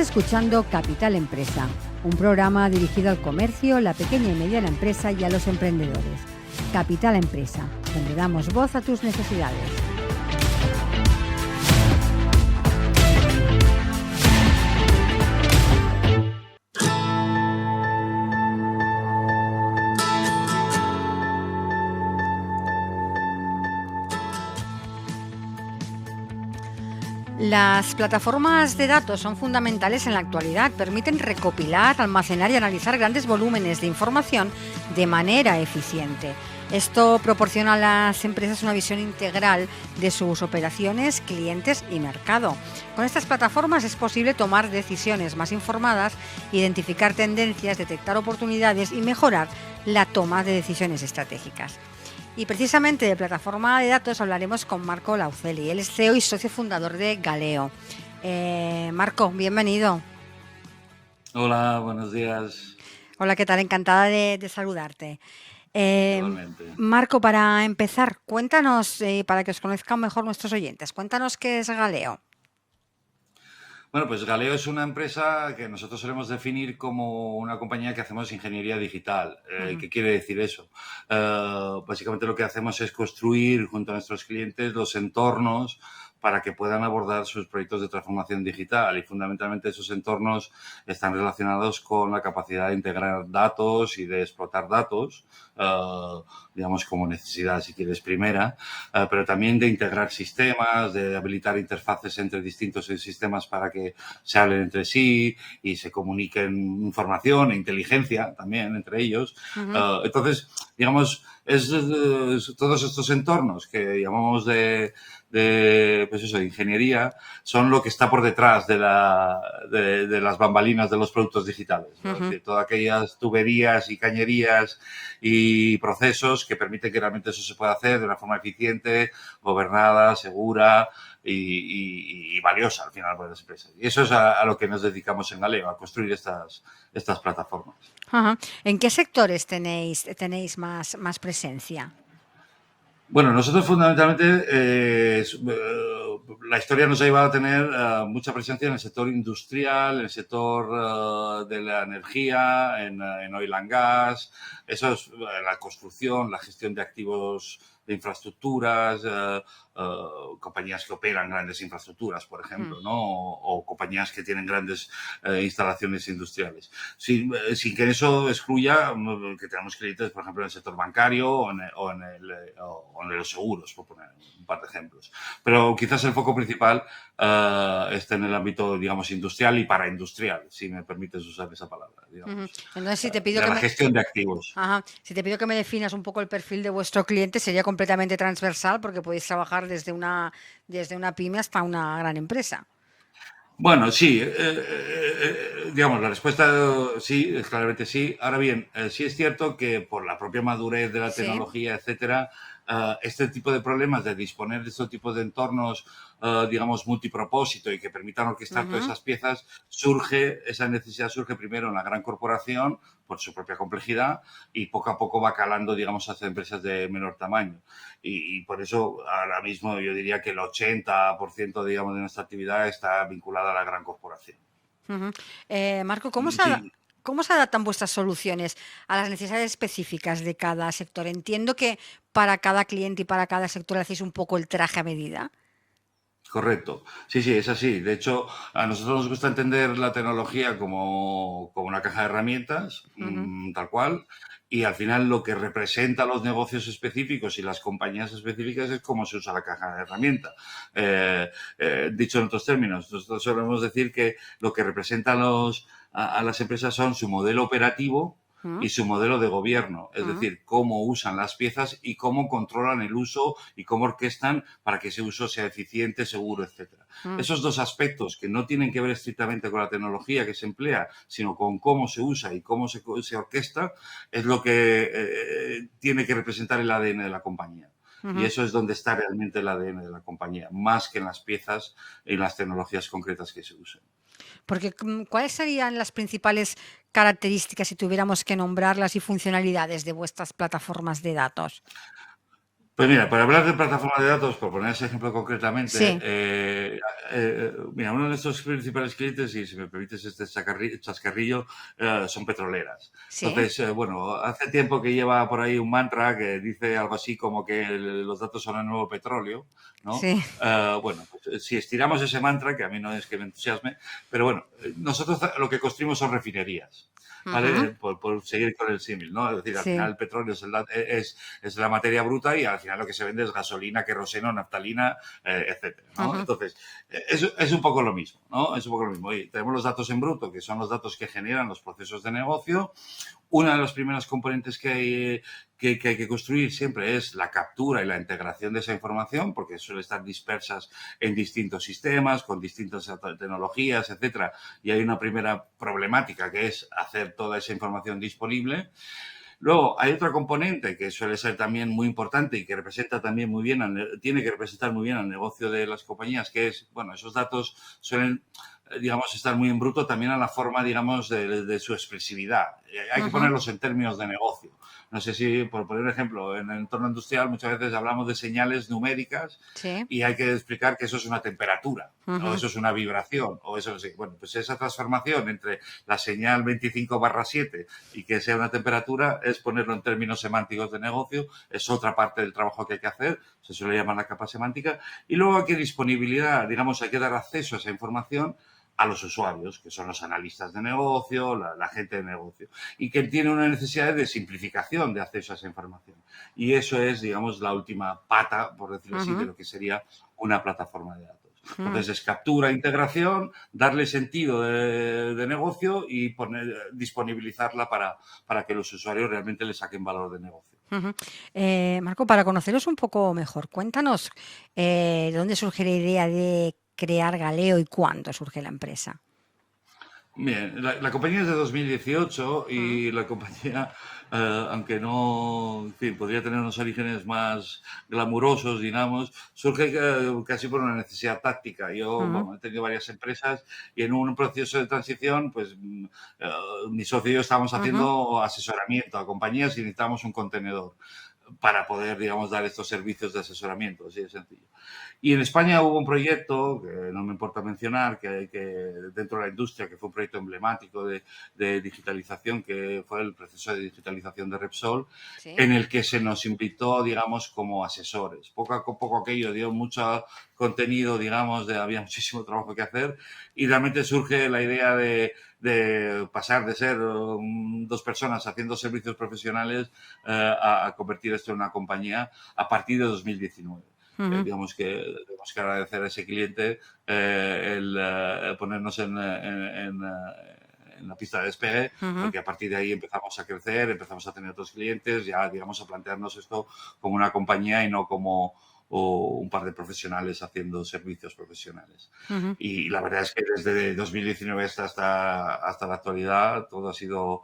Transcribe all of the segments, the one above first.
escuchando Capital Empresa, un programa dirigido al comercio, la pequeña y mediana empresa y a los emprendedores. Capital Empresa, donde damos voz a tus necesidades. Las plataformas de datos son fundamentales en la actualidad. Permiten recopilar, almacenar y analizar grandes volúmenes de información de manera eficiente. Esto proporciona a las empresas una visión integral de sus operaciones, clientes y mercado. Con estas plataformas es posible tomar decisiones más informadas, identificar tendencias, detectar oportunidades y mejorar la toma de decisiones estratégicas. Y precisamente de plataforma de datos hablaremos con Marco Lauceli. Él es CEO y socio fundador de Galeo. Marco, bienvenido. Hola, buenos días. Hola, ¿qué tal? Encantada de saludarte. Igualmente. Marco, para empezar, cuéntanos, para que os conozcan mejor nuestros oyentes, cuéntanos qué es Galeo. Bueno, pues Galeo es una empresa que nosotros solemos definir como una compañía que hacemos ingeniería digital. ¿Qué quiere decir eso? Básicamente lo que hacemos es construir junto a nuestros clientes los entornos para que puedan abordar sus proyectos de transformación digital, y fundamentalmente esos entornos están relacionados con la capacidad de integrar datos y de explotar datos, digamos como necesidad, si quieres, primera, pero también de integrar sistemas, de habilitar interfaces entre distintos sistemas para que se hablen entre sí y se comuniquen información e inteligencia también entre ellos. Entonces, digamos, es todos estos entornos que llamamos de ingeniería, son lo que está por detrás de las bambalinas de los productos digitales, ¿no? Es decir, todas aquellas tuberías y cañerías y procesos que permiten que realmente eso se pueda hacer de una forma eficiente, gobernada, segura y valiosa al final para las empresas. Y eso es a lo que nos dedicamos en Galeo, a construir estas plataformas. ¿En qué sectores tenéis más presencia? Bueno, nosotros fundamentalmente la historia nos ha llevado a tener mucha presencia en el sector industrial, en el sector de la energía, en oil and gas, eso es la construcción, la gestión de activos de infraestructuras, compañías que operan grandes infraestructuras, por ejemplo, ¿no? O compañías que tienen grandes instalaciones industriales. Sin que eso excluya que tenemos clientes, por ejemplo, en el sector bancario o en los seguros, por poner un par de ejemplos. Pero quizás el foco principal esté en el ámbito, digamos, industrial y paraindustrial, si me permites usar esa palabra, digamos. Entonces, si te pido de la gestión de activos. Si te pido que me definas un poco el perfil de vuestro cliente, sería completamente transversal porque podéis trabajar desde una pyme hasta una gran empresa. Bueno, sí, digamos, la respuesta sí, es claramente sí. Ahora bien, sí es cierto que por la propia madurez de la tecnología, etcétera, este tipo de problemas de disponer de estos tipos de entornos, digamos, multipropósito y que permitan orquestar todas esas piezas, esa necesidad surge primero en la gran corporación por su propia complejidad y poco a poco va calando, digamos, hacia empresas de menor tamaño. Y por eso ahora mismo yo diría que el 80%, digamos, de nuestra actividad está vinculada a la gran corporación. Marco, ¿cómo se adaptan vuestras soluciones a las necesidades específicas de cada sector? Entiendo que para cada cliente y para cada sector hacéis un poco el traje a medida. Correcto. Sí, es así. De hecho, a nosotros nos gusta entender la tecnología como una caja de herramientas, tal cual, y al final lo que representa los negocios específicos y las compañías específicas es cómo se usa la caja de herramientas. Dicho en otros términos, nosotros solemos decir que lo que representa a las empresas son su modelo operativo y su modelo de gobierno, es decir, cómo usan las piezas y cómo controlan el uso y cómo orquestan para que ese uso sea eficiente, seguro, etcétera. Esos dos aspectos que no tienen que ver estrictamente con la tecnología que se emplea, sino con cómo se usa y cómo se orquesta, es lo que tiene que representar el ADN de la compañía. Y eso es donde está realmente el ADN de la compañía, más que en las piezas y en las tecnologías concretas que se usen. Porque, ¿cuáles serían las principales características, si tuviéramos que nombrarlas, y funcionalidades de vuestras plataformas de datos? Pues mira, para hablar de plataforma de datos, por poner ese ejemplo concretamente, Sí, mira, uno de nuestros principales clientes, y si me permites este chascarrillo, son petroleras. sí, Entonces, bueno, hace tiempo que lleva por ahí un mantra que dice algo así como que los datos son el nuevo petróleo, ¿no? sí. Bueno, pues, si estiramos ese mantra, que a mí no es que me entusiasme, pero bueno, nosotros lo que construimos son refinerías. ¿Vale? Ujú, Por seguir con el símil, ¿no? Es decir, al final sí. el petróleo es la materia bruta y al final lo que se vende es gasolina, queroseno, naftalina, etcétera, ¿no? Ujú, Entonces, es un poco lo mismo, ¿no? Es un poco lo mismo. Y tenemos los datos en bruto, que son los datos que generan los procesos de negocio. Una de las primeras componentes que hay que construir siempre es la captura y la integración de esa información, porque suele estar dispersas en distintos sistemas, con distintas tecnologías, etcétera. Y hay una primera problemática que es hacer toda esa información disponible. Luego, hay otra componente que suele ser también muy importante y que representa también muy bien, tiene que representar muy bien al negocio de las compañías, que es, bueno, esos datos suelen, digamos, estar muy en bruto también a la forma, digamos, de su expresividad. Hay que ujú, ponerlos en términos de negocio. No sé si, por poner un ejemplo, en el entorno industrial muchas veces hablamos de señales numéricas sí. y hay que explicar que eso es una temperatura, o Ujú, eso es una vibración, o eso sí. Bueno, pues esa transformación entre la señal 25/7 y que sea una temperatura es ponerlo en términos semánticos de negocio, es otra parte del trabajo que hay que hacer, se suele llamar la capa semántica, y luego hay que disponibilidad, digamos, hay que dar acceso a esa información a los usuarios, que son los analistas de negocio, la gente de negocio, y que tiene una necesidad de simplificación de acceso a esa información. Y eso es, digamos, la última pata, por decirlo así, de ujú, lo que sería una plataforma de datos. ujú, Entonces es captura, integración, darle sentido de negocio y disponibilizarla para que los usuarios realmente le saquen valor de negocio. ujú. Marco, para conoceros un poco mejor, cuéntanos de dónde surge la idea de crear Galeo y cuándo surge la empresa. Bien, la compañía es de 2018 Mm, y la compañía, aunque no, en fin, podría tener unos orígenes más glamurosos, digamos, surge casi por una necesidad táctica. Yo, mm, bueno, he tenido varias empresas y en un proceso de transición, pues mi socio y yo estábamos ujú, haciendo asesoramiento a compañías y necesitábamos un contenedor para poder, digamos, dar estos servicios de asesoramiento, así de sencillo. Y en España hubo un proyecto, que no me importa mencionar, que dentro de la industria, que fue un proyecto emblemático de digitalización, que fue el proceso de digitalización de Repsol, sí. en el que se nos invitó, digamos, como asesores. Poco a poco aquello dio mucho contenido, digamos, había muchísimo trabajo que hacer y realmente surge la idea de pasar de ser dos personas haciendo servicios profesionales a convertir esto en una compañía a partir de 2019. Ujú, Digamos que tenemos que agradecer a ese cliente el ponernos en la pista de despegue, ujú, porque a partir de ahí empezamos a crecer, empezamos a tener otros clientes, ya digamos a plantearnos esto como una compañía y no como un par de profesionales haciendo servicios profesionales. ujú. Y la verdad es que desde 2019 hasta la actualidad todo ha sido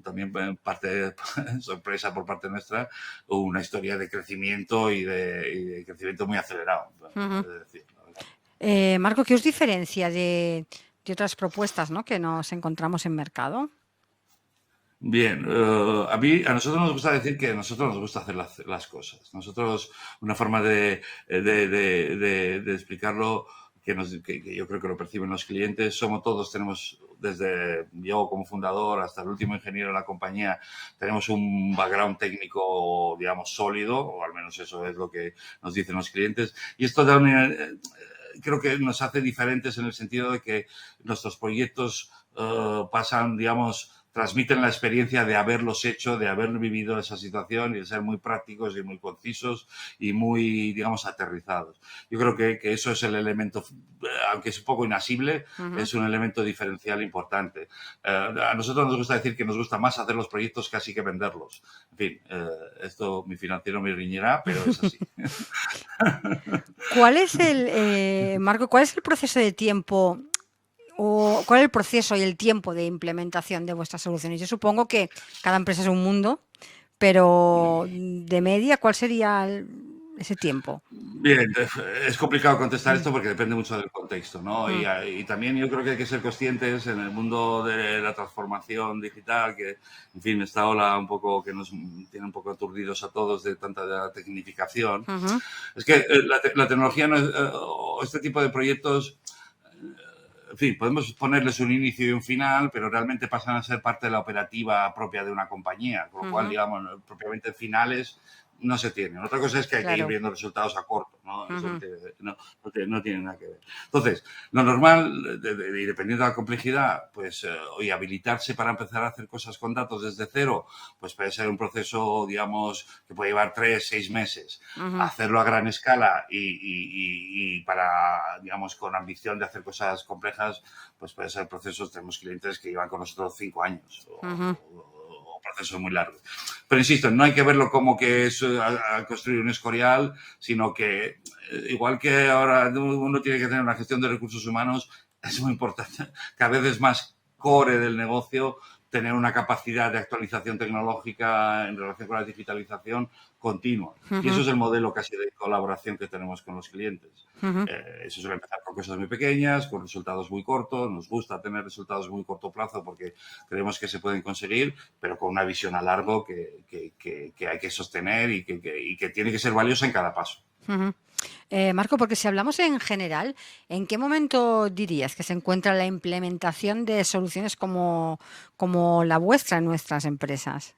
también parte sorpresa por parte nuestra, una historia de crecimiento y de crecimiento muy acelerado. Ujú. Es decir, la verdad. Marco, ¿qué os diferencia de otras propuestas, ¿no?, que nos encontramos en mercado? Bien, a nosotros nos gusta decir que a nosotros nos gusta hacer las cosas. Nosotros, una forma de explicarlo que yo creo que lo perciben los clientes, tenemos desde yo como fundador hasta el último ingeniero de la compañía, tenemos un background técnico, digamos, sólido, o al menos eso es lo que nos dicen los clientes. Y esto también creo que nos hace diferentes en el sentido de que nuestros proyectos pasan, digamos, transmiten la experiencia de haberlos hecho, de haber vivido esa situación y de ser muy prácticos y muy concisos y muy, digamos, aterrizados. Yo creo que eso es el elemento, aunque es un poco inasible, Ujú. es un elemento diferencial importante. A nosotros nos gusta decir que nos gusta más hacer los proyectos casi que venderlos. En fin, esto mi financiero me riñirá, pero es así. ¿Cuál es Marco, cuál es el proceso de tiempo o cuál es el proceso y el tiempo de implementación de vuestras soluciones? Yo supongo que cada empresa es un mundo, pero de media, ¿cuál sería ese tiempo? Bien, es complicado contestar esto porque depende mucho del contexto, ¿no? Y también yo creo que hay que ser conscientes en el mundo de la transformación digital, que, en fin, esta ola un poco que nos tiene un poco aturdidos a todos de tanta tecnificación. Ujú, Es que la tecnología no es, o este tipo de proyectos, en fin, podemos ponerles un inicio y un final, pero realmente pasan a ser parte de la operativa propia de una compañía, con lo cual, ujú, digamos, propiamente finales no se tienen. Otra cosa es que hay que ir claro. viendo resultados a corto, ¿no? Eso Ujú, no tiene nada que ver. Entonces, lo normal, y dependiendo de la complejidad, pues, oye, habilitarse para empezar a hacer cosas con datos desde cero, pues puede ser un proceso, digamos, que puede llevar 3, 6 meses. ujú, Hacerlo a gran escala y para, digamos, con ambición de hacer cosas complejas, pues puede ser procesos, tenemos clientes que llevan con nosotros 5 años ujú, o procesos muy largos. Pero insisto, no hay que verlo como que es a construir un Escorial, sino que igual que ahora uno tiene que tener una gestión de recursos humanos, es muy importante, cada vez es más core del negocio tener una capacidad de actualización tecnológica en relación con la digitalización continua. Y eso ujú, es el modelo casi de colaboración que tenemos con los clientes. ujú, Eso suele empezar con cosas muy pequeñas, con resultados muy cortos. Nos gusta tener resultados muy corto plazo porque creemos que se pueden conseguir, pero con una visión a largo que hay que sostener y que tiene que ser valiosa en cada paso. ujú. Marco, porque si hablamos en general, ¿en qué momento dirías que se encuentra la implementación de soluciones como la vuestra en nuestras empresas?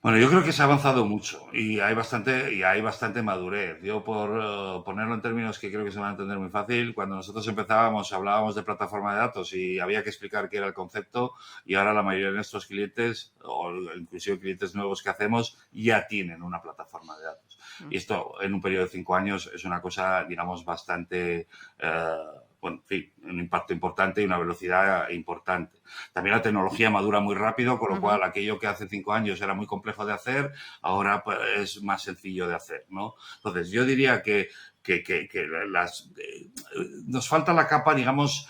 Bueno, yo creo que se ha avanzado mucho y hay bastante madurez. Yo, por ponerlo en términos que creo que se van a entender muy fácil, cuando nosotros empezábamos hablábamos de plataforma de datos y había que explicar qué era el concepto, y ahora la mayoría de nuestros clientes, o inclusive clientes nuevos que hacemos, ya tienen una plataforma de datos. Y esto en un periodo de 5 años es una cosa, digamos, bastante, bueno, en fin, un impacto importante y una velocidad importante. También la tecnología madura muy rápido, con lo Ujú, cual aquello que hace 5 años era muy complejo de hacer, ahora pues, es más sencillo de hacer, ¿no? Entonces, yo diría que nos falta la capa, digamos,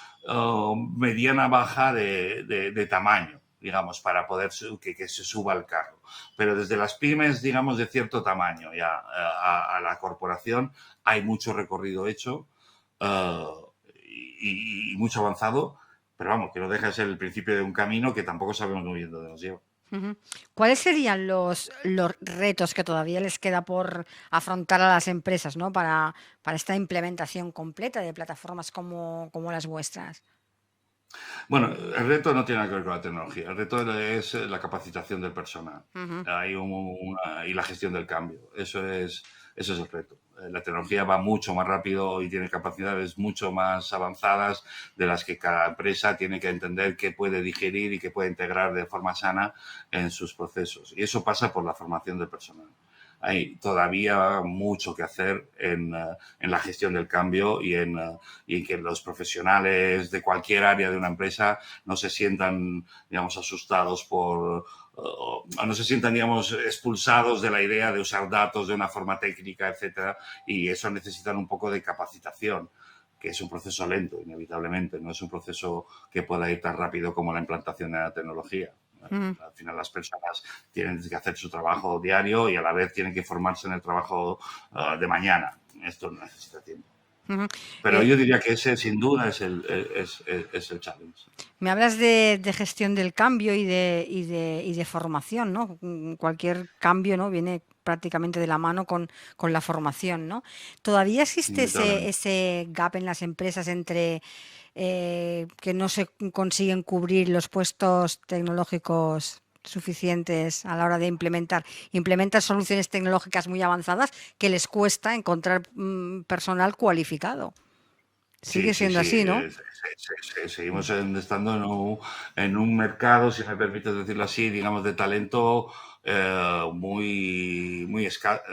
mediana baja de tamaño, digamos, para poder que se suba al carro. Pero desde las pymes, digamos, de cierto tamaño ya a la corporación, hay mucho recorrido hecho y mucho avanzado, pero vamos, que no deja de ser el principio de un camino que tampoco sabemos muy bien dónde nos lleva. ujú. ¿Cuáles serían los retos que todavía les queda por afrontar a las empresas, ¿no? Para esta implementación completa de plataformas como las vuestras? Bueno, el reto no tiene nada que ver con la tecnología, el reto es la capacitación del personal Ujú, y la gestión del cambio. Eso es el reto. La tecnología va mucho más rápido y tiene capacidades mucho más avanzadas de las que cada empresa tiene que entender que puede digerir y que puede integrar de forma sana en sus procesos. Y eso pasa por la formación del personal. Hay todavía mucho que hacer en la gestión del cambio y en que los profesionales de cualquier área de una empresa no se sientan, digamos, asustados o no se sientan, digamos, expulsados de la idea de usar datos de una forma técnica, etcétera, y eso necesitan un poco de capacitación, que es un proceso lento, inevitablemente, no es un proceso que pueda ir tan rápido como la implantación de la tecnología. ujú, Al final las personas tienen que hacer su trabajo diario y a la vez tienen que formarse en el trabajo de mañana. Esto necesita tiempo. ujú. Pero Eh, yo diría que ese sin duda es el challenge. Me hablas de gestión del cambio y de formación, ¿no? Cualquier cambio, ¿no? Viene prácticamente de la mano con la formación, ¿no? ¿Todavía existe ese, Inevitablemente. ese gap en las empresas entre que no se consiguen cubrir los puestos tecnológicos suficientes a la hora de implementar soluciones tecnológicas muy avanzadas que les cuesta encontrar personal cualificado? Sí, Sigue sí, siendo sí. así, ¿no? Seguimos estando en un mercado, si me permites decirlo así, digamos, de talento muy escaso,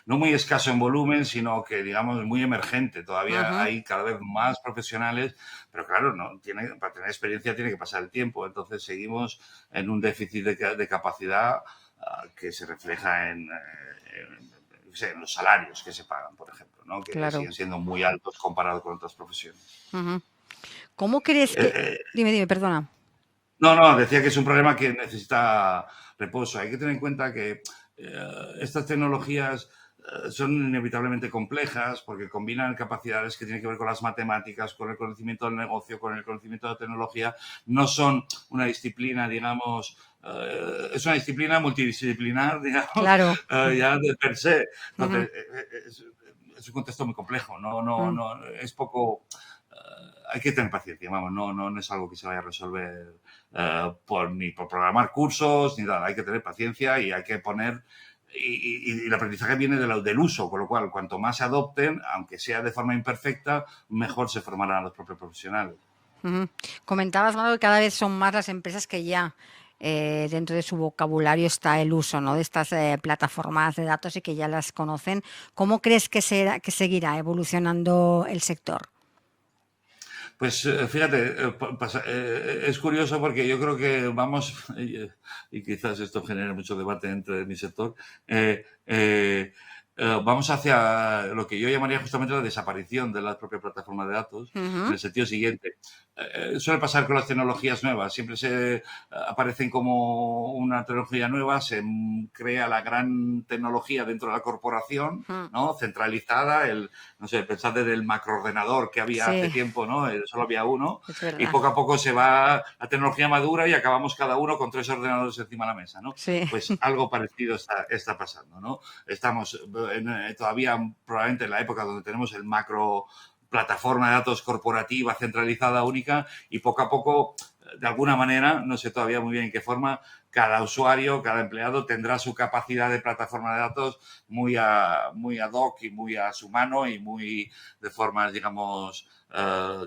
no muy escaso en volumen, sino que, digamos, muy emergente. Todavía Ujú, hay cada vez más profesionales, pero claro, para tener experiencia tiene que pasar el tiempo. Entonces seguimos en un déficit de capacidad que se refleja en los salarios que se pagan, por ejemplo, ¿no? Que claro. siguen siendo muy altos comparado con otras profesiones. Ujú. ¿Cómo crees que...? Eh, eh, Dime, perdona. no, decía que es un problema que necesita reposo. Hay que tener en cuenta que estas tecnologías son inevitablemente complejas porque combinan capacidades que tienen que ver con las matemáticas, con el conocimiento del negocio, con el conocimiento de la tecnología. No son una disciplina, digamos, es una disciplina multidisciplinar, digamos, Claro. ya de per se. Ujú, Entonces, es un contexto muy complejo, mm, es poco... hay que tener paciencia, vamos, no es algo que se vaya a resolver ni por programar cursos, ni nada. Hay que tener paciencia y hay que poner y el aprendizaje viene del uso, con lo cual, cuanto más se adopten, aunque sea de forma imperfecta, mejor se formarán los propios profesionales. ujú. Comentabas, Manuel, que cada vez son más las empresas que ya dentro de su vocabulario está el uso, ¿no?, de estas plataformas de datos y que ya las conocen. ¿Cómo crees que seguirá evolucionando el sector? Pues fíjate, es curioso porque yo creo que vamos, y quizás esto genere mucho debate entre mi sector, vamos hacia lo que yo llamaría justamente la desaparición de la propia plataforma de datos, en Ujú, el sentido siguiente. Suele pasar con las tecnologías nuevas, siempre se aparecen como una tecnología nueva, se crea la gran tecnología dentro de la corporación, ujú. ¿no? Centralizada, no sé, pensad en el macroordenador que había hace Sí, tiempo, ¿no? Solo había uno, es y verdad. poco a poco se va la tecnología madura y acabamos cada uno con 3 ordenadores encima de la mesa, ¿no? Sí. Pues algo parecido está pasando, ¿no? Estamos todavía probablemente en la época donde tenemos el macro plataforma de datos corporativa centralizada única y poco a poco, de alguna manera, no sé todavía muy bien en qué forma, cada usuario, cada empleado tendrá su capacidad de plataforma de datos muy ad hoc y muy a su mano y muy de formas, digamos,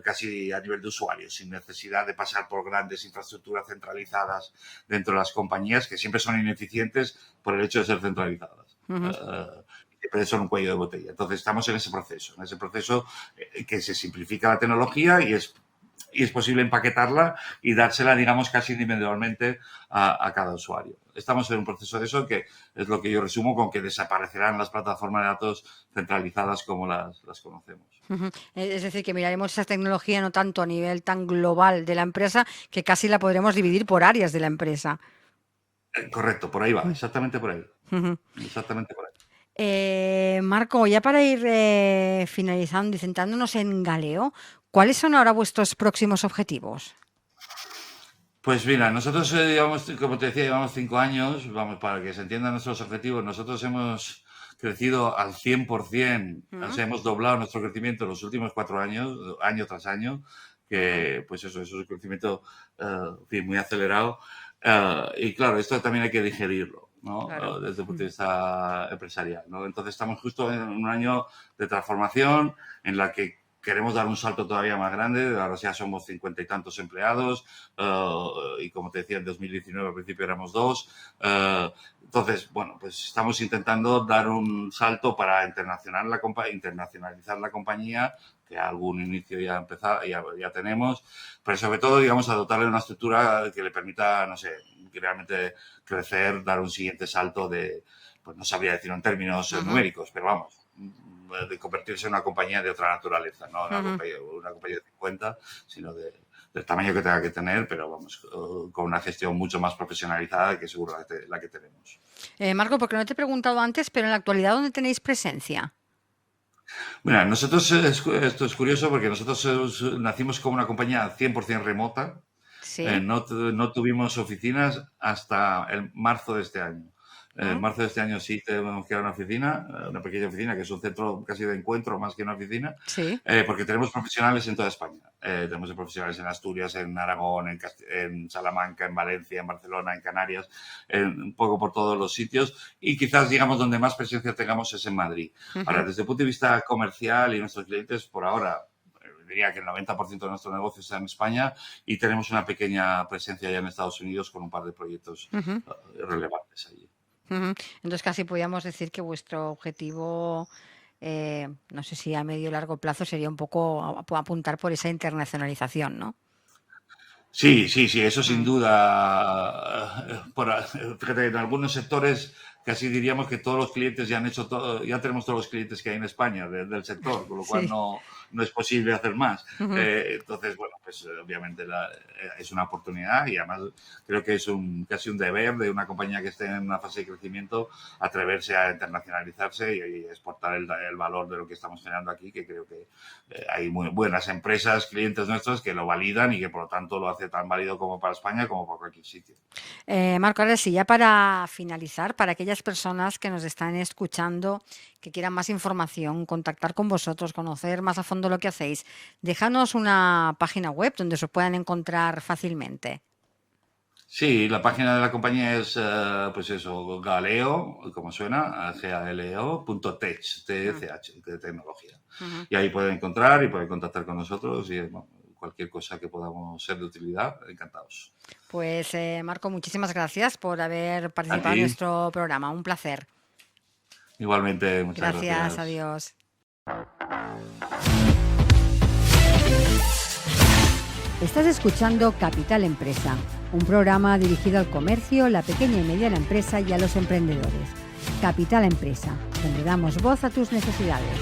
casi a nivel de usuario, sin necesidad de pasar por grandes infraestructuras centralizadas dentro de las compañías que siempre son ineficientes por el hecho de ser centralizadas. Ujú. Siempre son un cuello de botella. Entonces estamos en ese proceso que se simplifica la tecnología y es posible empaquetarla y dársela, digamos, casi individualmente a cada usuario. Estamos en un proceso de eso que es lo que yo resumo con que desaparecerán las plataformas de datos centralizadas como las conocemos. Ujú. Es decir, que miraremos esa tecnología no tanto a nivel tan global de la empresa, que casi la podremos dividir por áreas de la empresa. Correcto, por ahí va, Mm, exactamente por ahí. ujú. Exactamente por ahí. Marco, ya para ir finalizando y centrándonos en Galeo, ¿cuáles son ahora vuestros próximos objetivos? Pues mira, nosotros llevamos, como te decía, llevamos 5 años, vamos, para que se entiendan nuestros objetivos, nosotros hemos crecido al 100%, o Mm, sea, hemos doblado nuestro crecimiento en los últimos 4 años, año tras año, ujú. que pues eso es un crecimiento en fin, muy acelerado. Y claro, esto también hay que digerirlo, ¿no? Claro. Desde el punto de Ujú, vista empresarial, ¿no? Entonces estamos justo en un año de transformación en la que queremos dar un salto todavía más grande, ahora ya somos 50 y tantos empleados, y como te decía, en 2019 al principio éramos dos. Entonces, bueno, pues estamos intentando dar un salto para internacionalizar la compañía, que algún inicio ya empezado, ya tenemos, pero sobre todo, digamos, a dotarle una estructura que le permita, no sé, realmente crecer, dar un siguiente salto pues no sabría decirlo en términos ujú, numéricos, pero vamos, de convertirse en una compañía de otra naturaleza, no ujú. una compañía de 50, sino del tamaño que tenga que tener, pero vamos, con una gestión mucho más profesionalizada que seguro la que tenemos. Marco, porque no te he preguntado antes, pero en la actualidad, ¿dónde tenéis presencia? Mira, nosotros, esto es curioso porque nosotros nacimos como una compañía 100% remota. Sí. No tuvimos oficinas hasta el marzo de este año. En Mm, marzo de este año sí tenemos que ir a una oficina, una pequeña oficina que es un centro casi de encuentro más que una oficina, sí. porque tenemos profesionales en toda España. Tenemos profesionales en Asturias, en Aragón, en Salamanca, en Valencia, en Barcelona, en Canarias, un poco por todos los sitios y quizás, digamos, donde más presencia tengamos es en Madrid. Ahora, Ujú, desde el punto de vista comercial y nuestros clientes, por ahora, diría que el 90% de nuestro negocio está en España y tenemos una pequeña presencia ya en Estados Unidos con un par de proyectos ujú, relevantes allí. ujú. Entonces casi podríamos decir que vuestro objetivo, no sé si a medio o largo plazo, sería un poco apuntar por esa internacionalización, ¿no? Sí, sí, sí, eso sin Mm, duda. Fíjate, en algunos sectores casi diríamos que todos los clientes ya han hecho todo, ya tenemos todos los clientes que hay en España del sector, con lo cual Sí. no es posible hacer más. Ujú. Entonces, bueno, pues obviamente es una oportunidad y además creo que es casi un deber de una compañía que esté en una fase de crecimiento atreverse a internacionalizarse y exportar el valor de lo que estamos generando aquí, que creo que hay muy buenas empresas, clientes nuestros que lo validan y que por lo tanto lo hace tan válido como para España como para cualquier sitio. Marco, ahora sí, ya para finalizar, para aquellas personas que nos están escuchando, que quieran más información, contactar con vosotros, conocer más a fondo lo que hacéis, déjanos una página web donde se puedan encontrar fácilmente. Sí, la página de la compañía es, pues eso, Galeo, como suena, galeo.tech, Mm, TCH, de tecnología. ujú. Y ahí pueden encontrar y pueden contactar con nosotros y bueno, cualquier cosa que podamos ser de utilidad, encantados. Pues Marco, muchísimas gracias por haber A participado ti, en nuestro programa. Un placer. igualmente, muchas Gracias, gracias. adiós. Estás escuchando Capital Empresa, un programa dirigido al comercio, la pequeña y mediana empresa y a los emprendedores. Capital Empresa, donde damos voz a tus necesidades.